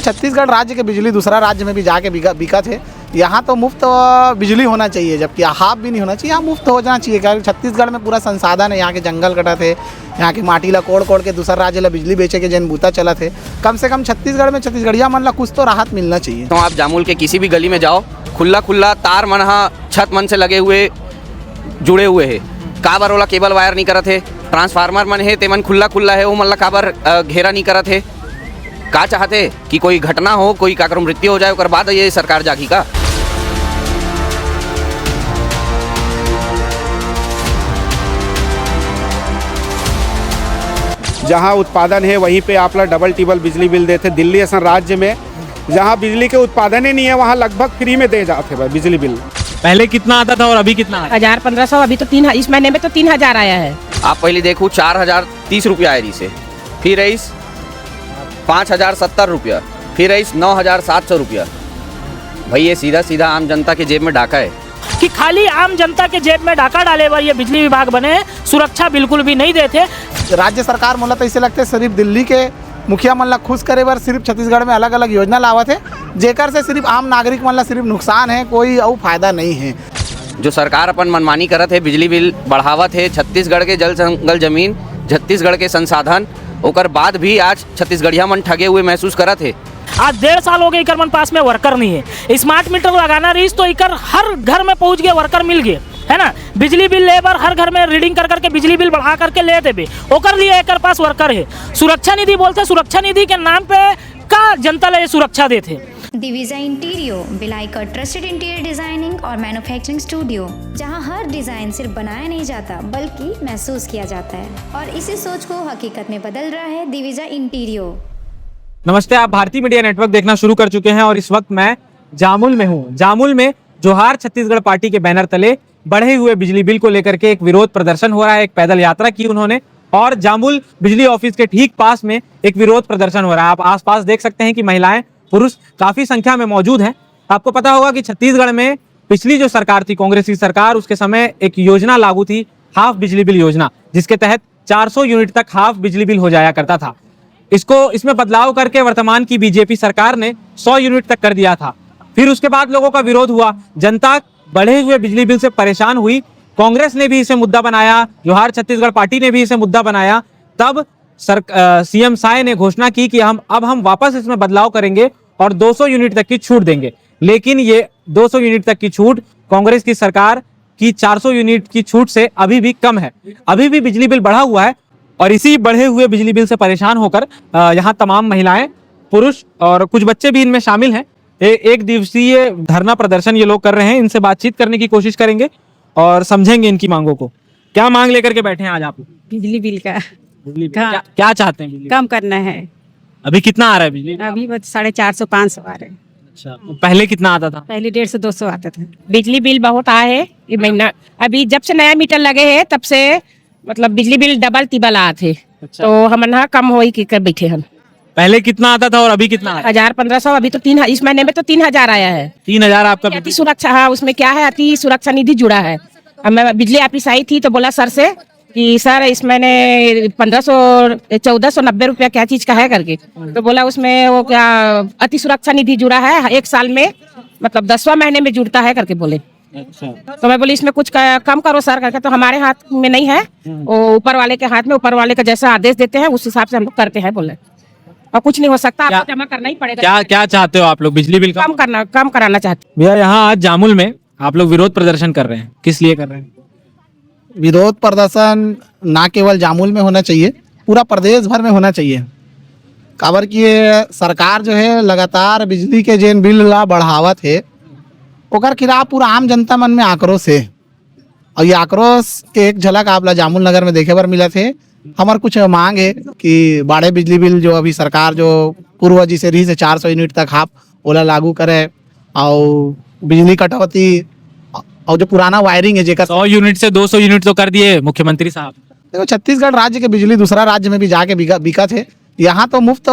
छत्तीसगढ़ राज्य के बिजली दूसरा राज्य में भी जाके बिका थे। यहाँ तो मुफ्त बिजली होना चाहिए, जबकि हाफ भी नहीं होना चाहिए, यहाँ मुफ्त हो जाना चाहिए। क्योंकि छत्तीसगढ़ में पूरा संसाधन है, यहाँ के जंगल कटा थे, यहाँ की माटी ला कोड़ कोड़ के दूसरा राज्य ला बिजली बेचे के जन बूता चला थे। कम से कम छत्तीसगढ़ में छत्तीसगढ़िया मन ला कुछ तो राहत मिलना चाहिए। तो आप जामुल के किसी भी गली में जाओ, खुला तार मन छत मन से लगे हुए जुड़े हुए है। काबर ओला केबल वायर नहीं करत है, ट्रांसफार्मर मन है ते मन खुला है, वो मन ला काबर घेरा नहीं करत है। का चाहते कि कोई घटना हो, कोई काकर मृत्यु हो जाए, उसके बाद ये सरकार जागी का? जहाँ उत्पादन है वहीं पे आप लोग डबल टिबल बिजली बिल देते। दिल्ली ऐसा राज्य में जहाँ बिजली के उत्पादन ही नहीं है वहाँ लगभग फ्री में दे जाते भाई बिजली बिल। पहले कितना आता था और अभी कितना? 1000-1500, अभी तो 3, इस महीने में तो 3000 आया है। आप पहले देखो 4030 रुपया आई से, फिर आई 5070 रुपया, फिर आई 9700 रुपया। भाई ये सीधा आम जनता के जेब में डाका है कि खाली आम जनता के जेब में डाका डाले बर ये बिजली विभाग बने, सुरक्षा बिल्कुल भी नहीं देते। राज्य सरकार मोला तो ऐसे लगते सिर्फ दिल्ली के मुखिया मन ला खुश करे बर सिर्फ छत्तीसगढ़ में अलग अलग योजना लावत है, जेकर से सिर्फ आम नागरिक मन ला सिर्फ नुकसान है, कोई और फायदा नहीं है। जो सरकार अपन मनमानी करत है, बिजली बिल बढ़ावत है, छत्तीसगढ़ के जल जंगल जमीन, छत्तीसगढ़ के संसाधन, ओकर बाद भी आज छत्तीसगढ़िया मन ठगे हुए महसूस करत है। आज 1.5 साल हो गए इकर मन पास में वर्कर नहीं है। स्मार्ट मीटर लगाना रही तो इकर हर घर में पहुंच गए, वर्कर मिल गए, है ना। बिजली बिल लेबर हर घर में रीडिंग कर करके बिजली बिल बढ़ा करके ले देबे, ओकर लिए एकर पास वर्कर है। सुरक्षा निधि बोलते, सुरक्षा निधि के नाम पे का जनता ले सुरक्षा देते। दिविजा इंटीरियो भिलाई का ट्रस्टेड इंटीरियर डिजाइनिंग और मैन्युफैक्चरिंग स्टूडियो, जहां हर डिजाइन सिर्फ बनाया नहीं जाता बल्कि महसूस किया जाता है, और इसी सोच को हकीकत में बदल रहा है दिविजा इंटीरियो। नमस्ते, आप भारतीय मीडिया नेटवर्क देखना शुरू कर चुके हैं और इस वक्त मैं जामुल में हूँ। जामुल में जोहार छत्तीसगढ़ पार्टी के बैनर तले बढ़े हुए बिजली बिल को लेकर के एक विरोध प्रदर्शन हो रहा है। एक पैदल यात्रा की उन्होंने और जामुल बिजली ऑफिस के ठीक पास में एक विरोध प्रदर्शन हो रहा है। आप आसपास देख सकते हैं कि महिलाएं पुरुष काफी संख्या में मौजूद हैं। आपको पता होगा कि छत्तीसगढ़ में पिछली जो सरकार थी, कांग्रेस की सरकार, उसके समय एक योजना लागू थी, हाफ बिजली बिल योजना, जिसके तहत 400 यूनिट तक हाफ बिजली बिल हो जाया करता था। इसमें बदलाव करके वर्तमान की बीजेपी सरकार ने 100 यूनिट तक कर दिया था। फिर उसके बाद लोगों का विरोध हुआ, जनता बढ़े हुए बिजली बिल से परेशान हुई। कांग्रेस ने भी इसे मुद्दा बनाया, जोहार छत्तीसगढ़ पार्टी ने भी इसे मुद्दा बनाया। तब सीएम साय ने घोषणा की कि हम वापस इसमें बदलाव करेंगे और 200 यूनिट तक की छूट देंगे। लेकिन ये 200 यूनिट तक की छूट कांग्रेस की सरकार की 400 यूनिट की छूट से अभी भी कम है। अभी भी बिजली बिल बढ़ा हुआ है और इसी बढ़े हुए बिजली बिल से परेशान होकर यहाँ तमाम महिलाएं, पुरुष और कुछ बच्चे भी इनमें शामिल हैं। एक दिवसीय धरना प्रदर्शन ये लोग कर रहे हैं। इनसे बातचीत करने की कोशिश करेंगे और समझेंगे इनकी मांगों को। क्या मांग लेकर के बैठे हैं आज आप? बिजली बिल का क्या चाहते हैं? बिजली कम करना है। अभी कितना आ रहा है बिजली? अभी बस 450-500 आ रहे हैं। अच्छा, पहले कितना आता था? पहले 150-200 आता था। बिजली बिल बहुत आया है ये महीना। अभी जब से नया मीटर लगे हैं तब से मतलब बिजली बिल डबल तिबल आए थे। अच्छा। तो हम ना कम हो ही कर बैठे हम। पहले कितना आता था और अभी कितना? 1000-1500, अभी तो 3, इस महीने में तो 3000 आया है। 3000 आपका अति सुरक्षा, हाँ उसमें क्या है, अति सुरक्षा निधि जुड़ा है। अब मैं बिजली ऑफिस आई थी तो बोला सर से कि सर इस महीने 1490 रुपया क्या चीज का है करके, तो बोला उसमें वो क्या अति सुरक्षा निधि जुड़ा है, 1 साल में मतलब 10वां महीने में जुड़ता है करके बोले। अच्छा। तो मैं बोली इसमें कुछ कम करो सर करके, तो हमारे हाथ में नहीं है, वो ऊपर वाले के हाथ में, ऊपर वाले का जैसा आदेश देते हैं उस हिसाब से हम लोग करते हैं बोले, और कुछ नहीं हो सकता, आपको जमा करना ही पड़ेगा। क्या चाहते हो आप लोग? बिजली बिल कम कराना चाहते भैया। यहाँ आज जामुल में आप लोग विरोध प्रदर्शन कर रहे हैं, किस लिए कर रहे हैं? विरोध प्रदर्शन ना केवल जामुल में होना चाहिए, पूरा प्रदेश भर में होना चाहिए। काबर की सरकार जो है लगातार बिजली के जेन बिल ला बढ़ावत है, ओकर खिलाफ पूरा आम जनता मन में आक्रोश है। और ये आक्रोश के एक झलक आप ला जामुल नगर में देखे बर मिला थे। हमार कुछ मांग है कि बाड़े बिजली बिल जो अभी सरकार जो पूर्व जी से रही से 400 यूनिट तक हाफ ओला लागू करे, और बिजली कटौती और जो पुराना वायरिंग है जेकर 100 यूनिट से 200 यूनिट तो कर दिए मुख्यमंत्री साहब। देखो छत्तीसगढ़ राज्य के बिजली दूसरा राज्य में भी जाके बिका थे। यहाँ तो मुफ्त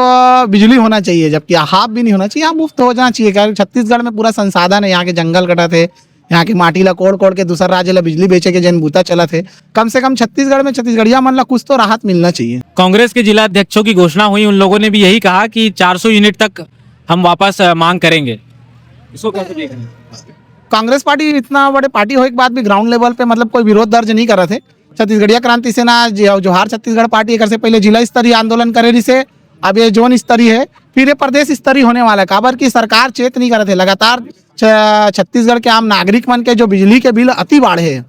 बिजली होना चाहिए, जबकि हाफ भी नहीं होना चाहिए, यहाँ मुफ्त हो जाना चाहिए। क्योंकि छत्तीसगढ़ में पूरा संसाधन है, यहाँ के जंगल कटा थे, यहाँ की माटी ला कोड़ कोड़ के दूसरा राज्य ला बिजली बेचे के जन बूता चला थे। कम से कम छत्तीसगढ़ में छत्तीसगढ़िया मन ला कुछ तो राहत मिलना चाहिए। कांग्रेस के जिला अध्यक्षों की घोषणा हुई, उन लोगों ने भी यही कहा कि 400 यूनिट तक हम वापस मांग करेंगे, इसको कैसे देख रहे हैं? कांग्रेस पार्टी इतना बड़े पार्टी होने के बाद भी ग्राउंड लेवल पे मतलब कोई विरोध दर्ज नहीं कर रहे थे। छत्तीसगढ़िया क्रांति सेना जोहार छत्तीसगढ़ पार्टी एक से पहले जिला स्तरीय आंदोलन करे रही से, अब ये जोन स्तरीय है, फिर ये प्रदेश स्तरीय होने वाला है। काबर की सरकार चेत नहीं कर रहे थे। लगातार छत्तीसगढ़ के आम नागरिक मन के जो बिजली के बिल अति बाढ़े है,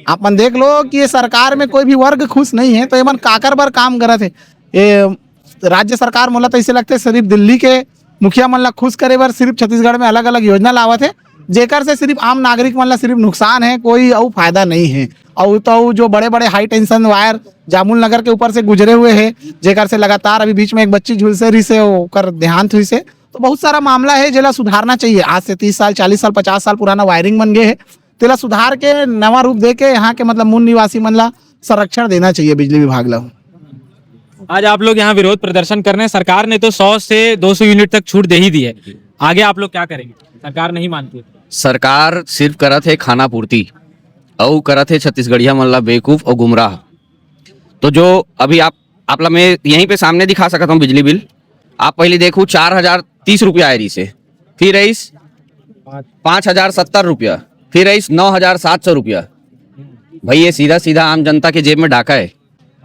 आप मन देख लो कि ये सरकार में कोई भी वर्ग खुश नहीं है, तो ये मन काकर बर काम करत है। ये राज्य सरकार मोला तो ऐसे लगते सिर्फ दिल्ली के मुखिया मन ला खुश करे बर सिर्फ छत्तीसगढ़ में अलग अलग योजना लावत है, जेकर से सिर्फ आम नागरिक मन ला सिर्फ नुकसान है, कोई और फायदा नहीं है। और तो जो बड़े बड़े हाई टेंशन वायर जामुल नगर के ऊपर से गुजरे हुए हैं, जेकर से लगातार अभी बीच में एक बच्ची झुलसे रही से ओकर देहांत हुई से, तो बहुत सारा मामला है जेला सुधारना चाहिए। आज से 30 साल 40 साल 50 साल पुराना वायरिंग बन गए है, तेला सुधार के नवा रूप दे के यहाँ के मतलब मूल निवासी मन ला संरक्षण देना चाहिए बिजली विभाग ला। आज आप लोग यहाँ विरोध प्रदर्शन कर रहे हैं, सरकार ने तो 100 से 200 यूनिट तक छूट दे ही दी है, आगे आप लोग क्या करेंगे? सरकार नहीं मानती। सरकार सिर्फ करत है खाना पूर्ति और करत है छत्तीसगढ़िया मन ला बेवकूफ और गुमराह। तो जो अभी आप ला मैं यहीं पे सामने दिखा सकता हूँ बिजली बिल, आप पहले देखो 4030 रुपया आई रही से, फिर आई 5070 रुपया, फिर आई 9700 रुपया। भाई ये सीधा सीधा आम जनता के जेब में डाका है।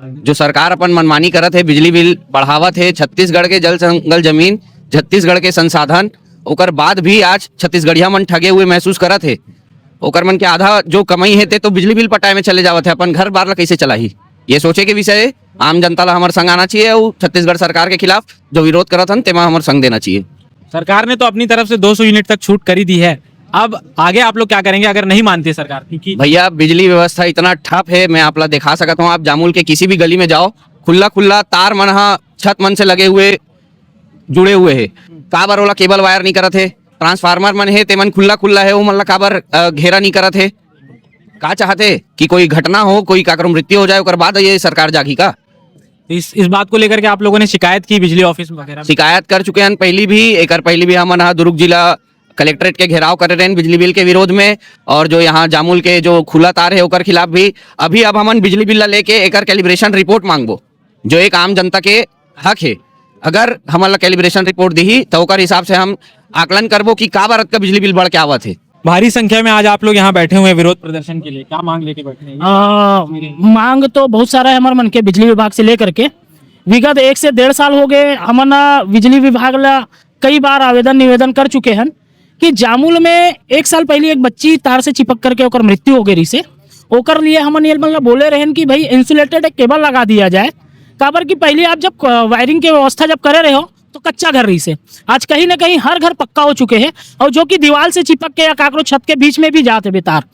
जो सरकार अपन मनमानी करत है, बिजली बिल बढ़ावत है, छत्तीसगढ़ के जल जंगल जमीन, छत्तीसगढ़ के संसाधन, ओकर बाद भी आज छत्तीसगढ़िया मन ठगे हुए महसूस करत है। ओकर मन के आधा जो कमाई है तो बिजली बिल पटाए में चले जावत है, अपन घर बार ला कैसे चलाही, ये सोचे के विषय है। आम जनता ला हमारे संग आना चाहिए और छत्तीसगढ़ सरकार के खिलाफ जो विरोध करत हन तेमा हमारे संग देना चाहिए। सरकार ने तो अपनी तरफ से 200 यूनिट तक छूट करी दी है, अब आगे आप लोग क्या करेंगे अगर नहीं मानती सरकार? क्योंकि भैया बिजली व्यवस्था इतना ठप है, मैं आप ला दिखा सकता हूँ। आप जामुल के किसी भी गली में जाओ, खुला खुला तार मन छत मन से लगे हुए जुड़े हुए है। काबर ओला केबल वायर नहीं करत है, ट्रांसफार्मर मन है ते मन खुला खुला है, वो मन ला काबर घेरा नहीं करत है। का चाहते कि कोई घटना हो, कोई काकर मृत्यु हो जाए, ओकर बाद ये सरकार जागी का? इस बात को लेकर के आप लोगों ने शिकायत की बिजली ऑफिस वगैरह? शिकायत कर चुके हैं पहली भी, एक पहली भी हम दुर्ग जिला कलेक्ट्रेट के घेराव कर रहे हैं बिजली बिल के विरोध में, और जो यहाँ जामुल के जो खुला तार है ओकर खिलाफ भी। अभी अब हमन बिजली बिल लेके एक कैलिब्रेशन रिपोर्ट मांगबो, जो एक आम जनता के हक है। अगर हमारा कैलिब्रेशन रिपोर्ट दी तो ओकर हिसाब से हम आकलन करबो कि का भारत का बिजली बिल बढ़ के आवत है। भारी संख्या में आज आप लोग यहाँ बैठे हुए हैं विरोध प्रदर्शन के लिए, क्या मांग लेके बैठे हैं? मांग तो बहुत सारा है हमारे मन के, बिजली विभाग से लेकर के विगत 1 से 1.5 साल हो गए। हमन बिजली विभाग ला कई बार आवेदन निवेदन कर चुके हैं कि जामुल में 1 साल पहले एक बच्ची तार से चिपक करके ओकर मृत्यु हो गई से, ओकर लिए हमन ये मतलब बोले रहे कि भाई इंसुलेटेड एक केबल लगा दिया जाए। काबर की पहले आप जब वायरिंग की व्यवस्था जब करे रहे हो तो कच्चा घर रही से, आज कहीं ना कहीं हर घर पक्का हो चुके हैं, और जो कि दीवार से चिपक के या काकरो छत के बीच में भी जाते बेतार।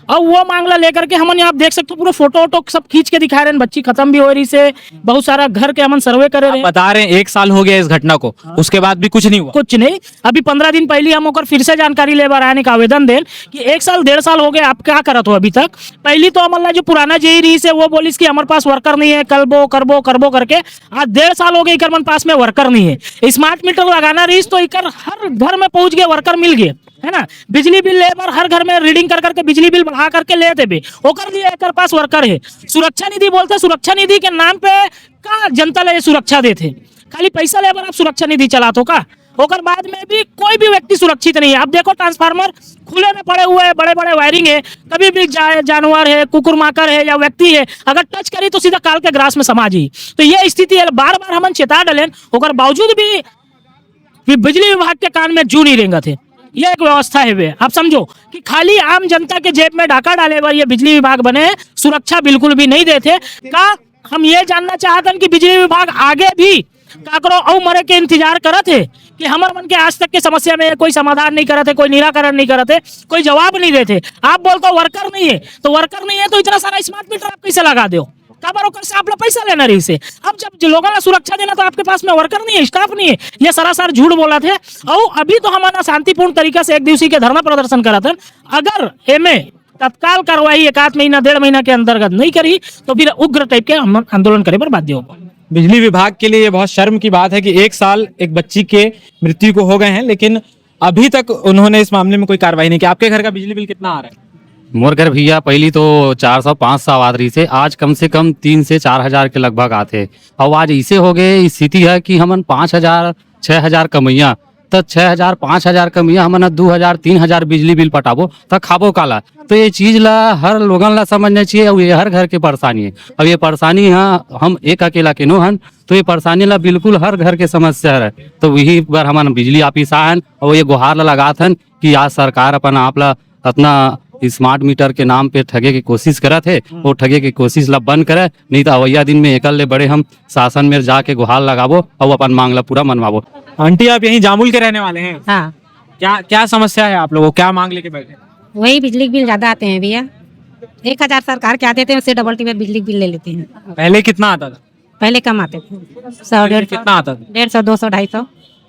और वो मांगला लेकर के हमन आप देख सकते हो पूरा फोटो वोटो सब खींच के दिखा रहे हैं, बच्ची खत्म भी हो रही से, बहुत सारा घर के हमन सर्वे करे रहे हैं। बता रहे हैं 1 साल हो गया इस घटना को, उसके बाद भी कुछ नहीं हुआ? कुछ नहीं। अभी 15 दिन पहले हम ओकर फिर से जानकारी लेबर आने का आवेदन देन कि 1 साल 1.5 साल हो गए, आप क्या करत हो अभी तक? पहली तो हमारा जो पुराना जेई रही से वो बोलिस कि हमारे पास वर्कर नहीं है, करबो करबो करबो करके आज 1.5 साल हो गए इकर मन पास में वर्कर नहीं है। स्मार्ट मीटर लगाना रही तो इकर हर घर में पहुंच गए, वर्कर मिल गए, है ना। बिजली बिल लेबर हर घर में रीडिंग कर करके बिजली बिल बढ़ा करके ले देबे, ओकर लिए एकर पास वर्कर है। सुरक्षा निधि बोलते, सुरक्षा निधि के नाम पे का जनता ले सुरक्षा देते, खाली पैसा लेबर आप सुरक्षा निधि चलाते हो का? ओकर बाद में भी कोई भी व्यक्ति सुरक्षित नहीं है। आप देखो ट्रांसफार्मर खुले में पड़े हुए हैं, बड़े बड़े वायरिंग है, कभी भी जानवर है, कुकुर माकर है या व्यक्ति है, अगर टच करी तो सीधा काल के ग्रास में समा जी। तो ये स्थिति है, बार बार हम चेता डलें, ओकर बावजूद भी बिजली विभाग के कान में जू नहीं रेंगत है। ये एक व्यवस्था है वे, आप समझो कि खाली आम जनता के जेब में डाका डाले बार ये बिजली विभाग बने, सुरक्षा बिल्कुल भी नहीं देते का। हम ये जानना चाहते हैं कि बिजली विभाग आगे भी काकरो औ मरे के इंतजार करत है कि हमारे मन के आज तक के समस्या में कोई समाधान नहीं करते, कोई निराकरण नहीं करते, कोई जवाब नहीं देते। आप बोलते हो वर्कर नहीं है, तो वर्कर नहीं है तो इतना सारा स्मार्ट मीटर आप कैसे लगा दो? काबर से आप लोग पैसा लेना रही से। अब जब लोगों ने सुरक्षा देना तो आपके पास में वर्कर नहीं है, स्टाफ नहीं है, ये सरासर झूठ बोला थे। और अभी तो हमारा शांतिपूर्ण तरीके से 1 दिवसीय के धरना प्रदर्शन करा था। अगर एमे तत्काल कार्रवाई 1 आध महीना 1.5 महीना के अंतर्गत नहीं करी तो फिर उग्र टाइप के हम आंदोलन करे पर बाध्य होगा। बिजली विभाग के लिए ये बहुत शर्म की बात है कि 1 साल एक बच्ची के मृत्यु को हो गए हैं, लेकिन अभी तक उन्होंने इस मामले में कोई कार्रवाई नहीं की। आपके घर का बिजली बिल कितना आ रहा है? मोर घर भैया पहली तो 400-500 आवाज रही से, आज कम से कम 3 से 4 हजार के लगभग आते। और आज ऐसे हो गए स्थिति है कि हमन 5,000-6,000 कमैया तो 6,000 5,000 कमिया हमन 2,000 3,000 बिजली बिल पटाबो तो खाबो काला। तो ये चीज ला हर लोगन ला समझना चाहिए और ये हर घर के परेशानी है। अब ये परेशानी यहाँ हम एक अकेला के नो हन, तो ये परेशानी ला बिल्कुल हर घर के समस्या है। तो वही बार हमारे बिजली ऑफिस आयन और ये गुहार ला लगात हन कि आज सरकार अपन आप ला अपना स्मार्ट मीटर के नाम पे ठगे की कोशिश करत है, वो ठगे की कोशिश ला बंद करे, नहीं तो अवैया दिन में एकल ले बड़े हम शासन में जाके गुहार लगाबो और अपन मांग ला पूरा मनवाबो। आंटी आप यहीं जामुल के रहने वाले हैं? हाँ, क्या क्या समस्या है आप लोगों को, क्या मांग लेके बैठे? वही बिजली के बिल ज्यादा आते हैं भैया। 1,000 सरकार के आते थे, उससे डबल टिबल बिजली बिल ले लेते हैं। पहले कितना आता था? पहले कम आते थे, 100 150 कितना आता था? 150 200 250।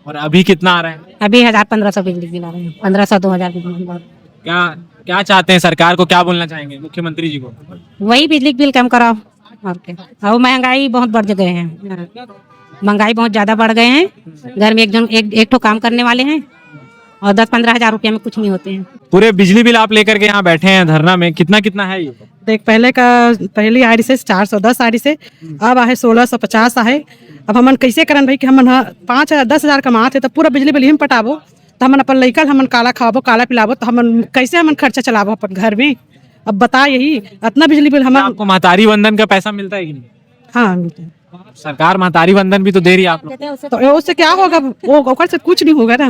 और अभी कितना आ रहा है? अभी 1000 1500 बिजली बिल आ रहे हैं, 1500 2000 बिजली बिल आ रहे हैं। क्या क्या चाहते हैं, सरकार को क्या बोलना चाहेंगे, मुख्यमंत्री जी को? वही बिजली बिल कम कराओ और क्या। और महंगाई बहुत बढ़ गए हैं, महंगाई बहुत ज्यादा बढ़ गए हैं। घर में एक ठो काम करने वाले हैं और 10-15 हजार रुपया में कुछ नहीं होते हैं। पूरे बिजली बिल आप लेकर के यहाँ बैठे हैं धरना में, कितना कितना है ये? देख, पहली आरी से 410 आरी से अब आहे 1650 आहे। अब हमन कैसे करन भाई कि हमन 5-10 हजार कमाते तो पूरा बिजली बिल ही में पटाबो, तो हमन अपन लइका हमन काला खाबो काला पिलाबो, तो हमन कैसे हमन खर्चा चलाबो अपन घर में। अब बता, यही इतना बिजली बिल हमन। आपको महतारी वंदन का पैसा मिलता है कि नहीं? हाँ, मिलता है। सरकार महतारी वंदन भी तो दे रही है आप लोग। तो उससे क्या होगा, वो ओकर से कुछ नहीं होगा ना।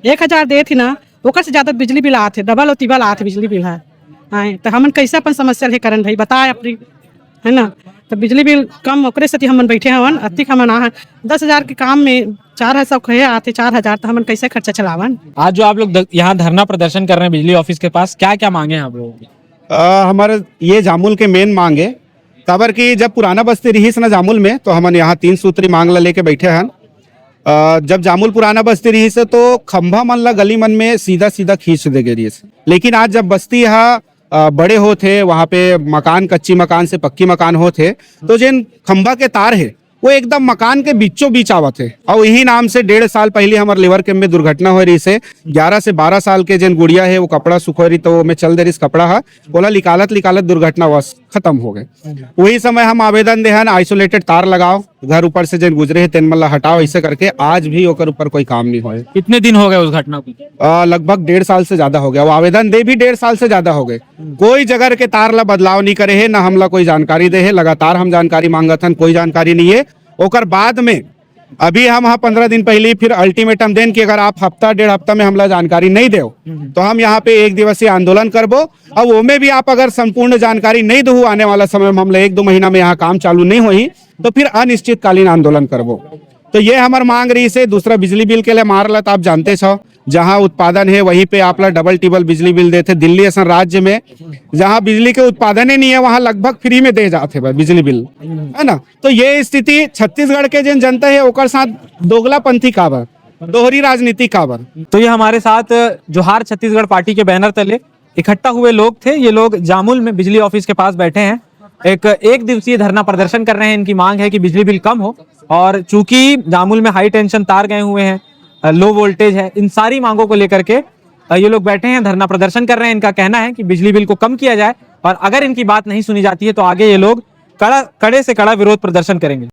1,000 दे थी ना, ओकर से ज्यादा बिजली बिल आते, डबल और तिबल आते बिजली बिल है। हाँ, तो हमन कैसे अपन समस्या है करन भाई, बताए अपनी, है ना। तो बिजली बिल कम ओकरे से हमन बैठे हवन, अति हमन 10,000 के काम में 400 कहे आते 4,000, तो हमन कैसे खर्चा चलावन। आज जो आप लोग यहाँ धरना प्रदर्शन कर रहे हैं बिजली ऑफिस के पास, क्या क्या मांगे हैं आप लोगों की? हमारे ये जामुल के मेन मांगे काबर की जब पुराना बस्ती रहीस ना जामुल में, तो हमन यहाँ 3 सूत्री मांग ला लेके बैठे हैं। जब जामुल पुराना बस्ती रहीस तो खंभा मन ला गली मन में सीधा सीधा खींच दे गई, लेकिन आज जब बस्ती यहाँ बड़े होते, वहाँ पे मकान कच्ची मकान से पक्की मकान होते, तो जिन खंभा के तार है वो एकदम मकान के बीचों बीच आवत है। और यही नाम से 1.5 साल पहले हमारे लिवर कैंप में दुर्घटना हो रही से 11 से 12 साल के जिन गुड़िया है वो कपड़ा सुखो रही, तो मैं चल दे रही कपड़ा है बोला निकालत दुर्घटना बस खत्म हो गए। वही समय हम आवेदन देहन आइसोलेटेड तार लगाओ, घर ऊपर से जिन गुजरे है तेन मल्ला हटाओ, ऐसे करके आज भी ओकर ऊपर कोई काम नहीं हुए। कितने दिन हो गए उस घटना को? लगभग 1.5 साल से ज्यादा हो गया। वो आवेदन दे भी 1.5 साल से ज्यादा हो गए, कोई जगह के तार ला बदलाव नहीं करे है, ना हमला कोई जानकारी दे है। लगातार हम जानकारी मांगत हन, कोई जानकारी नहीं है। ओकर बाद में अभी हम 15 दिन पहले फिर अल्टीमेटम देन कि अगर आप हफ्ता 1.5 हफ्ता में हमला जानकारी नहीं दो तो हम यहाँ पे 1 दिवसीय आंदोलन करबो। अब वो में भी आप अगर संपूर्ण जानकारी नहीं दो आने वाला समय में हमला 1-2 महीना में यहाँ काम चालू नहीं हुई तो फिर अनिश्चितकालीन आंदोलन करबो। तो ये हमार मांग रही से। दूसरा बिजली बिल के लिए मारला तो आप जानते छो, जहाँ उत्पादन है वहीं पे आप डबल टिबल बिजली बिल देते। दिल्ली ऐसा राज्य में जहाँ बिजली के उत्पादन ही नहीं है वहाँ लगभग फ्री में दे जाते भाई बिजली बिल, है ना। तो ये स्थिति छत्तीसगढ़ के जिन जनता है ओकर साथ दोगलापंथी काबर, दोहरी राजनीति काबर। तो ये हमारे साथ जोहार छत्तीसगढ़ पार्टी के बैनर तले इकट्ठा हुए लोग थे। ये लोग जामुल में बिजली ऑफिस के पास बैठे हैं, एक दिवसीय धरना प्रदर्शन कर रहे हैं। इनकी मांग है कि बिजली बिल कम हो, और चूंकि जामुल में हाई टेंशन तार गए हुए हैं, लो वोल्टेज है, इन सारी मांगों को लेकर के ये लोग बैठे हैं, धरना प्रदर्शन कर रहे हैं। इनका कहना है कि बिजली बिल को कम किया जाए, और अगर इनकी बात नहीं सुनी जाती है तो आगे ये लोग कड़े से कड़ा विरोध प्रदर्शन करेंगे।